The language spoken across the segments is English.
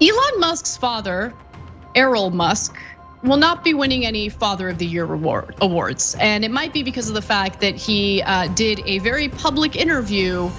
Elon Musk's father, Errol Musk, will not be winning any Father of the Year awards. And it might be because of the fact that he did a very public interview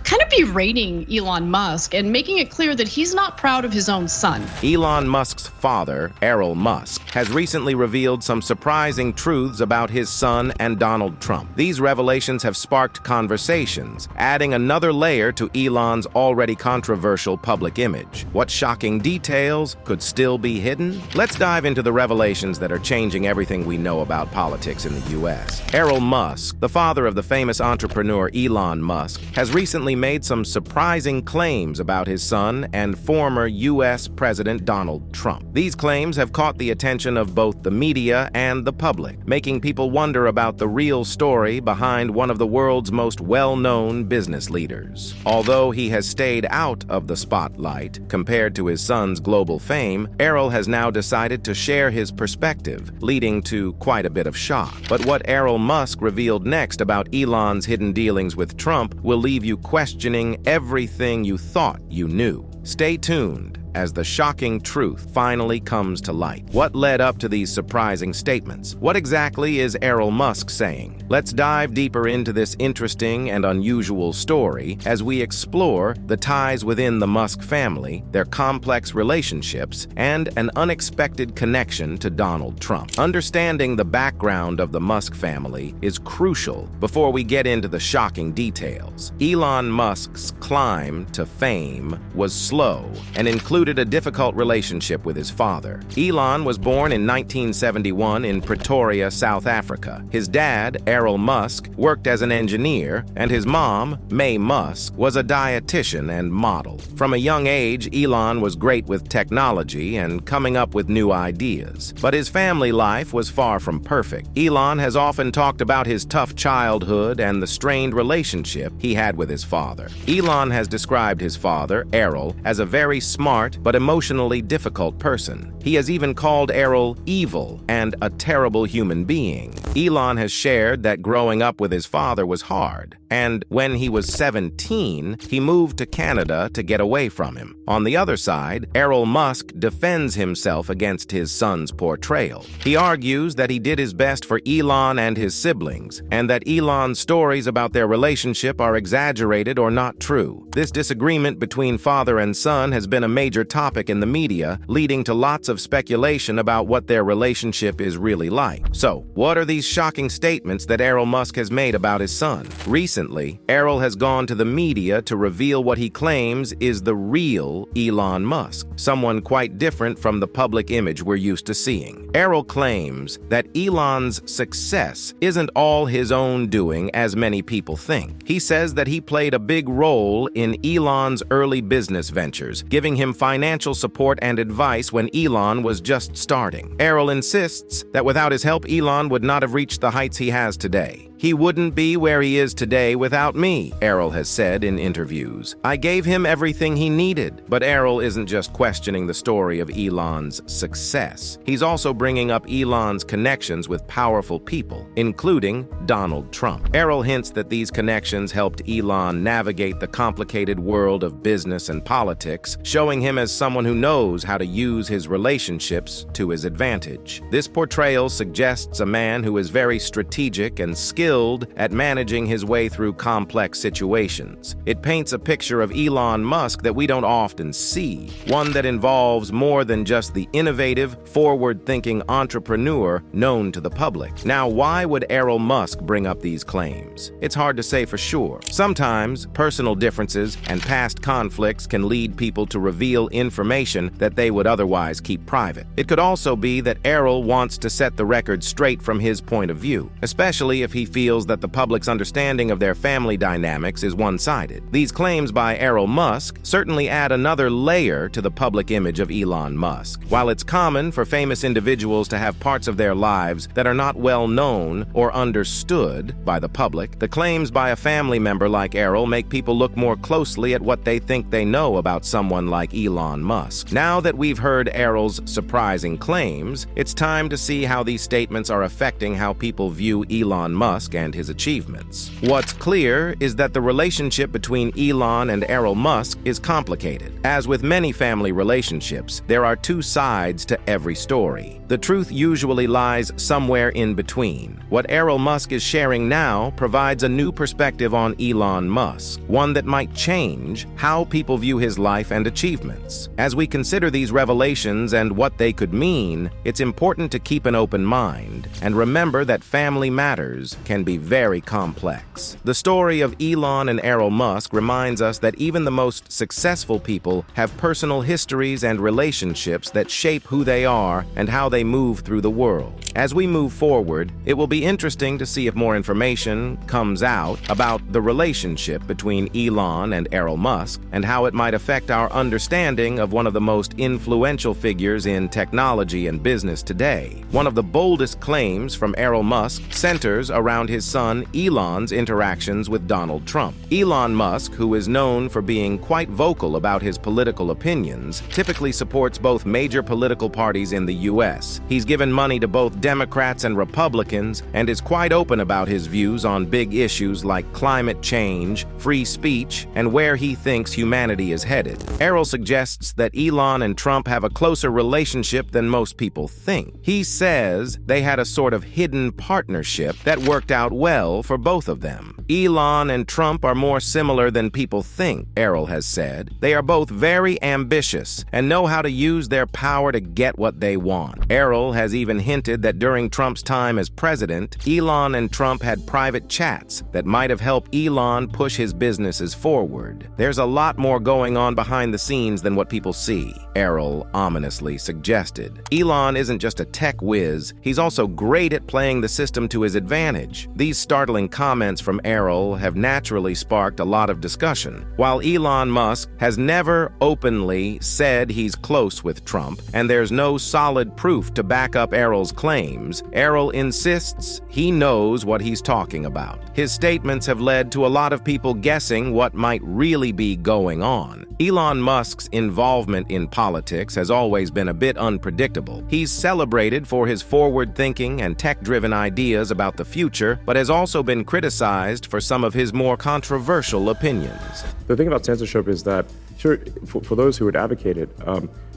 kind of berating Elon Musk and making it clear that he's not proud of his own son. Elon Musk's father, Errol Musk, has recently revealed some surprising truths about his son and Donald Trump. These revelations have sparked conversations, adding another layer to Elon's already controversial public image. What shocking details could still be hidden? Let's dive into the revelations that are changing everything we know about politics in the US. Errol Musk, the father of the famous entrepreneur Elon Musk, has recently made some surprising claims about his son and former US President Donald Trump. These claims have caught the attention of both the media and the public, making people wonder about the real story behind one of the world's most well-known business leaders. Although he has stayed out of the spotlight compared to his son's global fame, Errol has now decided to share his perspective, leading to quite a bit of shock. But what Errol Musk revealed next about Elon's hidden dealings with Trump will leave you questioning everything you thought you knew. Stay tuned as the shocking truth finally comes to light. What led up to these surprising statements? What exactly is Errol Musk saying? Let's dive deeper into this interesting and unusual story as we explore the ties within the Musk family, their complex relationships, and an unexpected connection to Donald Trump. Understanding the background of the Musk family is crucial before we get into the shocking details. Elon Musk's climb to fame was slow and included a difficult relationship with his father. Elon was born in 1971 in Pretoria, South Africa. His dad, Errol Musk, worked as an engineer, and his mom, May Musk, was a dietitian and model. From a young age, Elon was great with technology and coming up with new ideas. But his family life was far from perfect. Elon has often talked about his tough childhood and the strained relationship he had with his father. Elon has described his father, Errol, as a very smart but emotionally difficult person. He has even called Errol evil and a terrible human being. Elon has shared that growing up with his father was hard, and when he was 17, he moved to Canada to get away from him. On the other side, Errol Musk defends himself against his son's portrayal. He argues that he did his best for Elon and his siblings, and that Elon's stories about their relationship are exaggerated or not true. This disagreement between father and son has been a major topic in the media, leading to lots of speculation about what their relationship is really like. So, what are these shocking statements that Errol Musk has made about his son? Recently, Errol has gone to the media to reveal what he claims is the real Elon Musk, someone quite different from the public image we're used to seeing. Errol claims that Elon's success isn't all his own doing, as many people think. He says that he played a big role in Elon's early business ventures, giving him financial support and advice when Elon was just starting. Errol insists that without his help, Elon would not have reached the heights he has today. He wouldn't be where he is today without me, Errol has said in interviews. I gave him everything he needed. But Errol isn't just questioning the story of Elon's success. He's also bringing up Elon's connections with powerful people, including Donald Trump. Errol hints that these connections helped Elon navigate the complicated world of business and politics, showing him as someone who knows how to use his relationships to his advantage. This portrayal suggests a man who is very strategic and skilled at managing his way through complex situations. It paints a picture of Elon Musk that we don't often see, one that involves more than just the innovative, forward-thinking entrepreneur known to the public. Now, why would Errol Musk bring up these claims? It's hard to say for sure. Sometimes, personal differences and past conflicts can lead people to reveal information that they would otherwise keep private. It could also be that Errol wants to set the record straight from his point of view, especially if he feels that the public's understanding of their family dynamics is one-sided. These claims by Errol Musk certainly add another layer to the public image of Elon Musk. While it's common for famous individuals to have parts of their lives that are not well known or understood by the public, the claims by a family member like Errol make people look more closely at what they think they know about someone like Elon Musk. Now that we've heard Errol's surprising claims, it's time to see how these statements are affecting how people view Elon Musk Musk and his achievements. What's clear is that the relationship between Elon and Errol Musk is complicated. As with many family relationships, there are two sides to every story. The truth usually lies somewhere in between. What Errol Musk is sharing now provides a new perspective on Elon Musk, one that might change how people view his life and achievements. As we consider these revelations and what they could mean, it's important to keep an open mind and remember that family matters can be very complex. The story of Elon and Errol Musk reminds us that even the most successful people have personal histories and relationships that shape who they are and how they move through the world. As we move forward, it will be interesting to see if more information comes out about the relationship between Elon and Errol Musk and how it might affect our understanding of one of the most influential figures in technology and business today. One of the boldest claims from Errol Musk centers around his son Elon's interactions with Donald Trump. Elon Musk, who is known for being quite vocal about his political opinions, typically supports both major political parties in the U.S. He's given money to both Democrats and Republicans and is quite open about his views on big issues like climate change, free speech, and where he thinks humanity is headed. Errol suggests that Elon and Trump have a closer relationship than most people think. He says they had a sort of hidden partnership that worked out well for both of them. Elon and Trump are more similar than people think, Errol has said. They are both very ambitious and know how to use their power to get what they want. Errol has even hinted that during Trump's time as president, Elon and Trump had private chats that might have helped Elon push his businesses forward. There's a lot more going on behind the scenes than what people see, Errol ominously suggested. Elon isn't just a tech whiz, he's also great at playing the system to his advantage. These startling comments from Errol have naturally sparked a lot of discussion. While Elon Musk has never openly said he's close with Trump, and there's no solid proof to back up Errol's claims, Errol insists he knows what he's talking about. His statements have led to a lot of people guessing what might really be going on. Elon Musk's involvement in politics has always been a bit unpredictable. He's celebrated for his forward-thinking and tech-driven ideas about the future, but has also been criticized for some of his more controversial opinions. The thing about censorship is that, sure, for those who would advocate it,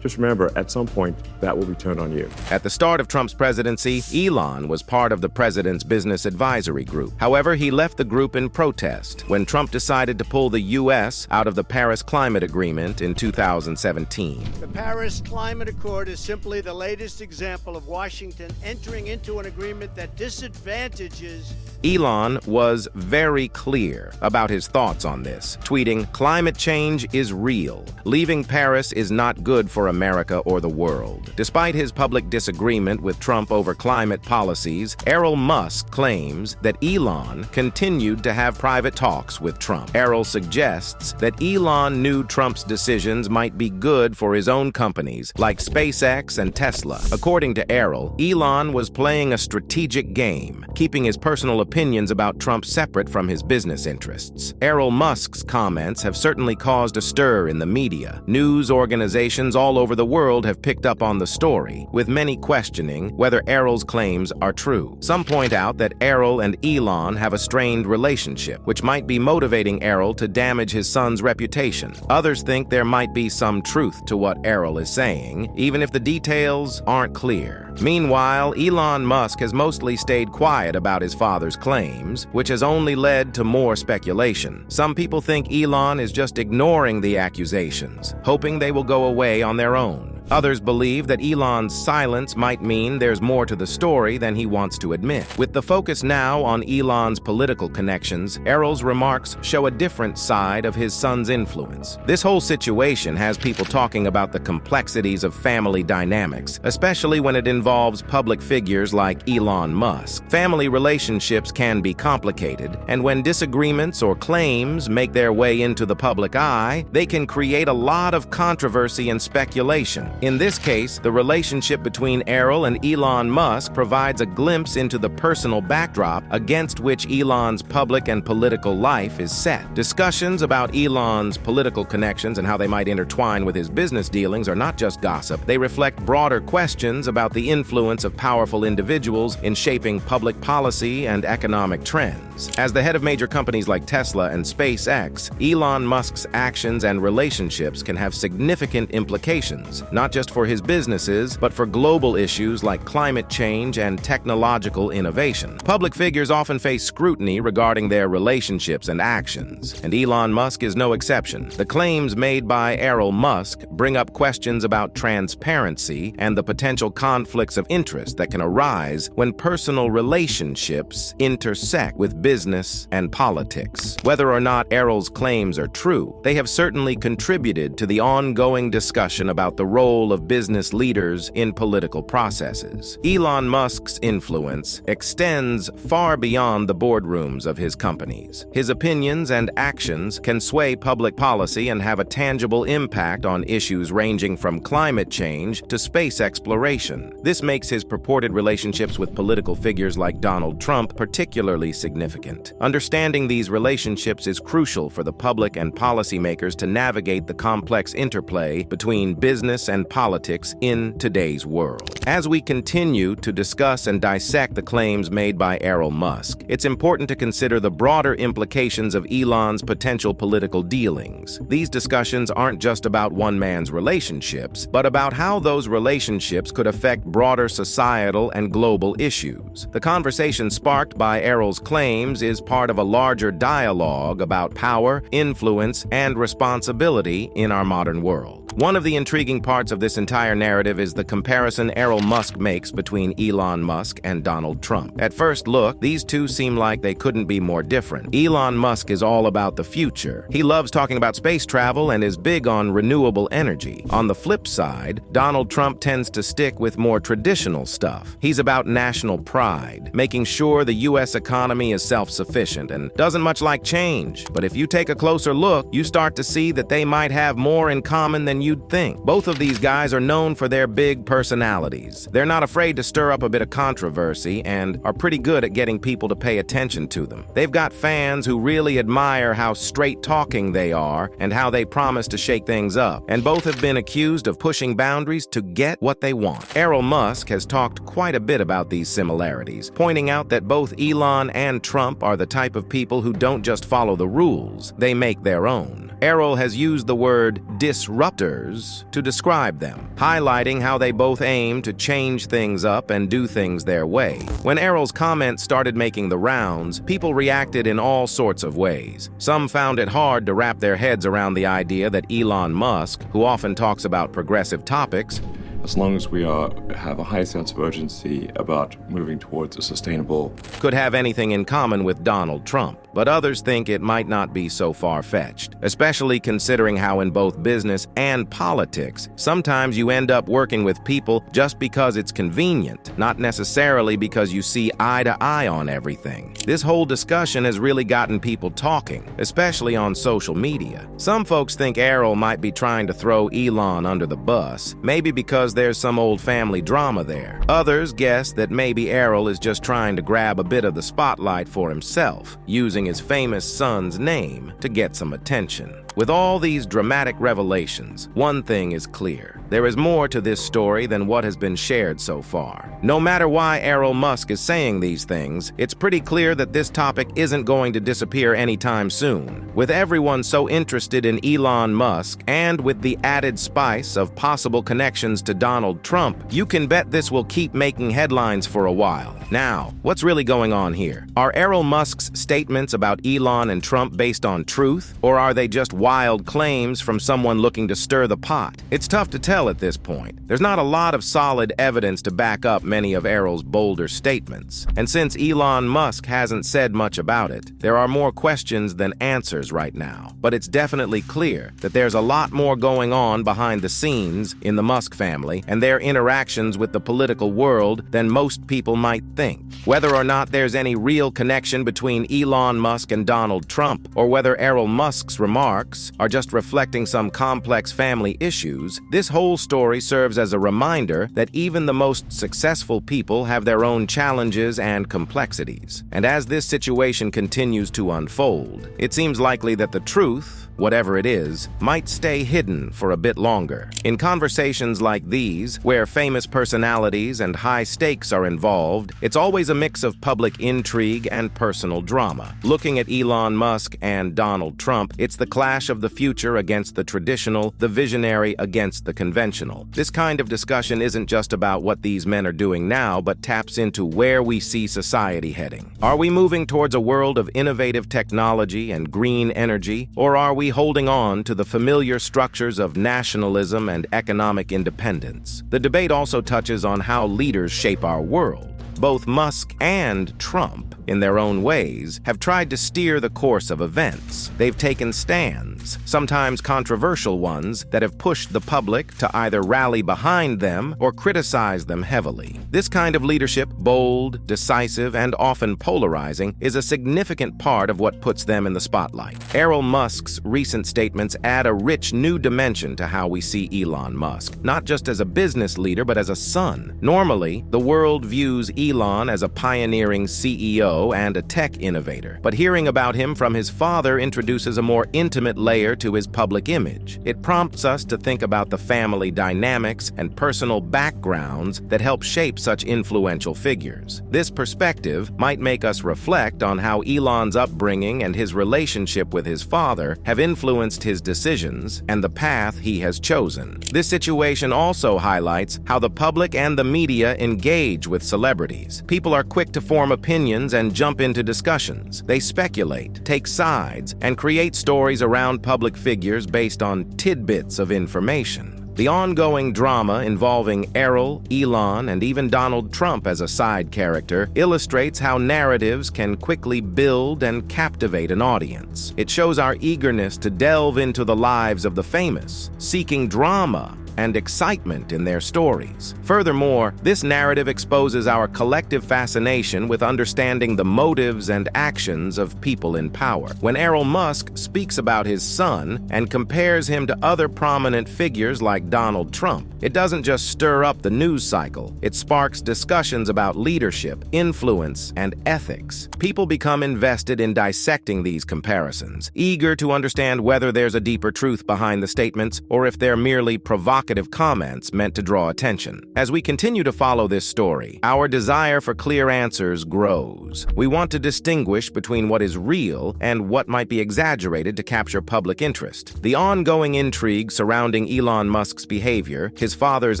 just remember, at some point, that will be turned on you. At the start of Trump's presidency, Elon was part of the president's business advisory group. However, he left the group in protest when Trump decided to pull the U.S. out of the Paris Climate Agreement in 2017. The Paris Climate Accord is simply the latest example of Washington entering into an agreement that disadvantages. Elon was very clear about his thoughts on this, tweeting, "Climate change is real. Leaving Paris is not good for America or the world." Despite his public disagreement with Trump over climate policies, Errol Musk claims that Elon continued to have private talks with Trump. Errol suggests that Elon knew Trump's decisions might be good for his own companies, like SpaceX and Tesla. According to Errol, Elon was playing a strategic game, keeping his personal opinions about Trump separate from his business interests. Errol Musk's comments have certainly caused a stir in the media. News organizations all over the world have picked up on the story, with many questioning whether Errol's claims are true. Some point out that Errol and Elon have a strained relationship, which might be motivating Errol to damage his son's reputation. Others think there might be some truth to what Errol is saying, even if the details aren't clear. Meanwhile, Elon Musk has mostly stayed quiet about his father's claims, which has only led to more speculation. Some people think Elon is just ignoring the accusations, hoping they will go away on their own. Others believe that Elon's silence might mean there's more to the story than he wants to admit. With the focus now on Elon's political connections, Errol's remarks show a different side of his son's influence. This whole situation has people talking about the complexities of family dynamics, especially when it involves public figures like Elon Musk. Family relationships can be complicated, and when disagreements or claims make their way into the public eye, they can create a lot of controversy and speculation. In this case, the relationship between Errol and Elon Musk provides a glimpse into the personal backdrop against which Elon's public and political life is set. Discussions about Elon's political connections and how they might intertwine with his business dealings are not just gossip. They reflect broader questions about the influence of powerful individuals in shaping public policy and economic trends. As the head of major companies like Tesla and SpaceX, Elon Musk's actions and relationships can have significant implications, not just for his businesses, but for global issues like climate change and technological innovation. Public figures often face scrutiny regarding their relationships and actions, and Elon Musk is no exception. The claims made by Errol Musk bring up questions about transparency and the potential conflicts of interest that can arise when personal relationships intersect with business and politics. Whether or not Errol's claims are true, they have certainly contributed to the ongoing discussion about the role of business leaders in political processes. Elon Musk's influence extends far beyond the boardrooms of his companies. His opinions and actions can sway public policy and have a tangible impact on issues ranging from climate change to space exploration. This makes his purported relationships with political figures like Donald Trump particularly significant. Understanding these relationships is crucial for the public and policymakers to navigate the complex interplay between business and politics in today's world. As we continue to discuss and dissect the claims made by Errol Musk, it's important to consider the broader implications of Elon's potential political dealings. These discussions aren't just about one man's relationships, but about how those relationships could affect broader societal and global issues. The conversation sparked by Errol's claims is part of a larger dialogue about power, influence, and responsibility in our modern world. One of the intriguing parts of this entire narrative is the comparison Errol Musk makes between Elon Musk and Donald Trump. At first look, these two seem like they couldn't be more different. Elon Musk is all about the future. He loves talking about space travel and is big on renewable energy. On the flip side, Donald Trump tends to stick with more traditional stuff. He's about national pride, making sure the U.S. economy is self-sufficient and doesn't much like change. But if you take a closer look, you start to see that they might have more in common than you'd think. Both of these guys are known for their big personalities. They're not afraid to stir up a bit of controversy and are pretty good at getting people to pay attention to them. They've got fans who really admire how straight-talking they are and how they promise to shake things up. And both have been accused of pushing boundaries to get what they want. Errol Musk has talked quite a bit about these similarities, pointing out that both Elon and Trump are the type of people who don't just follow the rules, they make their own. Errol has used the word disruptors to describe them, highlighting how they both aim to change things up and do things their way. When Errol's comments started making the rounds, people reacted in all sorts of ways. Some found it hard to wrap their heads around the idea that Elon Musk, who often talks about progressive topics, as long as we have a high sense of urgency about moving towards a sustainable, could have anything in common with Donald Trump. But others think it might not be so far-fetched, especially considering how in both business and politics, sometimes you end up working with people just because it's convenient, not necessarily because you see eye to eye on everything. This whole discussion has really gotten people talking, especially on social media. Some folks think Errol might be trying to throw Elon under the bus, maybe because there's some old family drama there. Others guess that maybe Errol is just trying to grab a bit of the spotlight for himself, using his famous son's name to get some attention. With all these dramatic revelations, one thing is clear. There is more to this story than what has been shared so far. No matter why Errol Musk is saying these things, it's pretty clear that this topic isn't going to disappear anytime soon. With everyone so interested in Elon Musk, and with the added spice of possible connections to Donald Trump, you can bet this will keep making headlines for a while. Now, what's really going on here? Are Errol Musk's statements about Elon and Trump based on truth, or are they just wild claims from someone looking to stir the pot? It's tough to tell at this point. There's not a lot of solid evidence to back up many of Errol's bolder statements. And since Elon Musk hasn't said much about it, there are more questions than answers right now. But it's definitely clear that there's a lot more going on behind the scenes in the Musk family and their interactions with the political world than most people might think. Whether or not there's any real connection between Elon Musk and Donald Trump, or whether Errol Musk's remarks quirks are just reflecting some complex family issues, this whole story serves as a reminder that even the most successful people have their own challenges and complexities. And as this situation continues to unfold, it seems likely that the truth, whatever it is, might stay hidden for a bit longer. In conversations like these, where famous personalities and high stakes are involved, it's always a mix of public intrigue and personal drama. Looking at Elon Musk and Donald Trump, it's the clash of the future against the traditional, the visionary against the conventional. This kind of discussion isn't just about what these men are doing now, but taps into where we see society heading. Are we moving towards a world of innovative technology and green energy, or are we holding on to the familiar structures of nationalism and economic independence? The debate also touches on how leaders shape our world. Both Musk and Trump, in their own ways, have tried to steer the course of events. They've taken stands, sometimes controversial ones, that have pushed the public to either rally behind them or criticize them heavily. This kind of leadership, bold, decisive, and often polarizing, is a significant part of what puts them in the spotlight. Errol Musk's recent statements add a rich new dimension to how we see Elon Musk, not just as a business leader, but as a son. Normally, the world views Elon as a pioneering CEO and a tech innovator, but hearing about him from his father introduces a more intimate layer to his public image. It prompts us to think about the family dynamics and personal backgrounds that help shape such influential figures. This perspective might make us reflect on how Elon's upbringing and his relationship with his father have influenced his decisions and the path he has chosen. This situation also highlights how the public and the media engage with celebrities. People are quick to form opinions and jump into discussions. They speculate, take sides, and create stories around public figures based on tidbits of information. The ongoing drama involving Errol, Elon, and even Donald Trump as a side character illustrates how narratives can quickly build and captivate an audience. It shows our eagerness to delve into the lives of the famous, seeking drama and excitement in their stories. Furthermore, this narrative exposes our collective fascination with understanding the motives and actions of people in power. When Errol Musk speaks about his son and compares him to other prominent figures like Donald Trump, it doesn't just stir up the news cycle, it sparks discussions about leadership, influence, and ethics. People become invested in dissecting these comparisons, eager to understand whether there's a deeper truth behind the statements or if they're merely provocative comments meant to draw attention. As we continue to follow this story, our desire for clear answers grows. We want to distinguish between what is real and what might be exaggerated to capture public interest. The ongoing intrigue surrounding Elon Musk's behavior, his father's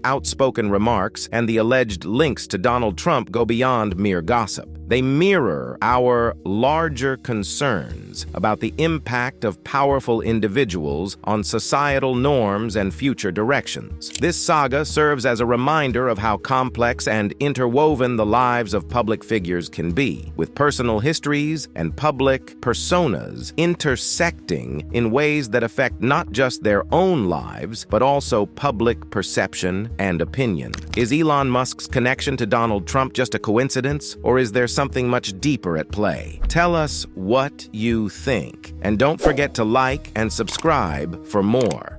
outspoken remarks, and the alleged links to Donald Trump go beyond mere gossip. They mirror our larger concerns about the impact of powerful individuals on societal norms and future directions. This saga serves as a reminder of how complex and interwoven the lives of public figures can be, with personal histories and public personas intersecting in ways that affect not just their own lives, but also public perception and opinion. Is Elon Musk's connection to Donald Trump just a coincidence, or is there something much deeper at play? Tell us what you think, and don't forget to like and subscribe for more.